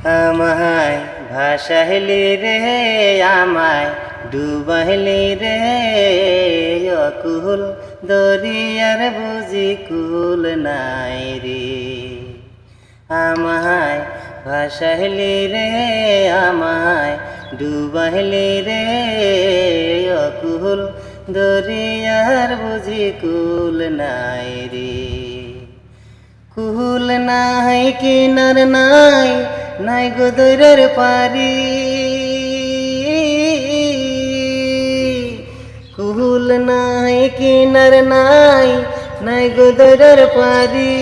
আমায় ভাসাইলি রে আমায় ডুবাইলি রে অকুল দরিয়ার বুঝি কুল নাই রে। আমায় ভাসাইলি রে আমায় ডুবাইলি রে অকুল দরিয়ার বুঝি কুল নাই রে। কুল নাই কিনার নাই নাই গো দৈরের পারি, কুল নাই কিনার নাই নাই গো দৈরের পারি।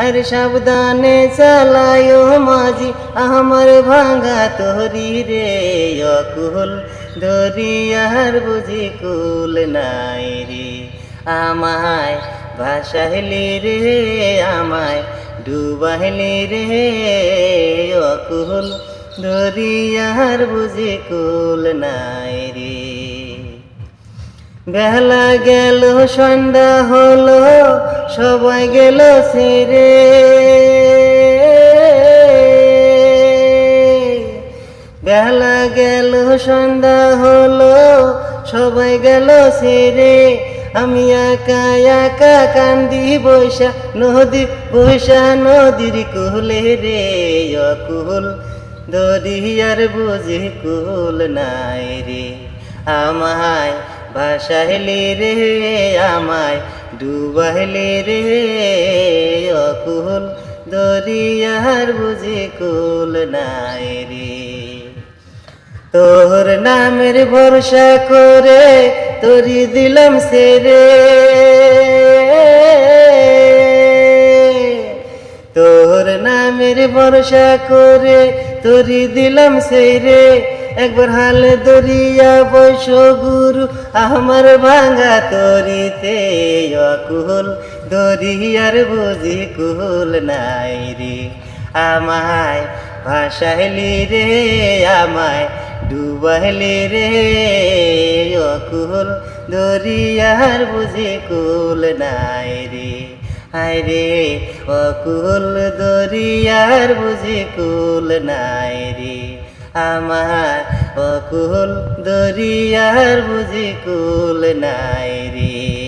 আর সাবধানে চালায়ো মাঝি আমার ভাঙা তরি রে অকুল দরিয়ার বুঝি কুল নাই রে। আমায় ভাসাইলি রে আমায় ডুবাইলি রে অকুল দরিয়ার বুঝি কুল নাই রে। বেলা গেল সন্ধ্যা হলো সবাই গেল সেরে, বেলা গেল সন্ধ্যা হলো সবাই গেল সেরে। আমি একা একা কান্দি বৈশা নদীর কুলে রে অকুল দরিয়ার বুঝি কুল নাই রে। আমায় ভাসাইলি রে আমায় ডুবাইলি রে অকুল দরিয়ার বুঝি কুল নাই রে। তোর নামের ভরসা করে তোরি দিলাম সেরে, তোর নামের ভরসা করে তোরি দিলাম সেরে। একবার হাল দরিয়া বৈশ গুরু আমার ভাঙা তরিতে অকুল দরিয়ার বুঝি কুল নাই রে। আমায় ভাসাইলি রে আমায় ডুবাইলি রে অকুল দরিয়ার বুঝি কুল নাই রে। হায় রে অকুল দরিয়ার বুঝি কুল নাই রে। আমার অকুল দরিয়ার বুঝি কুল নাই রে।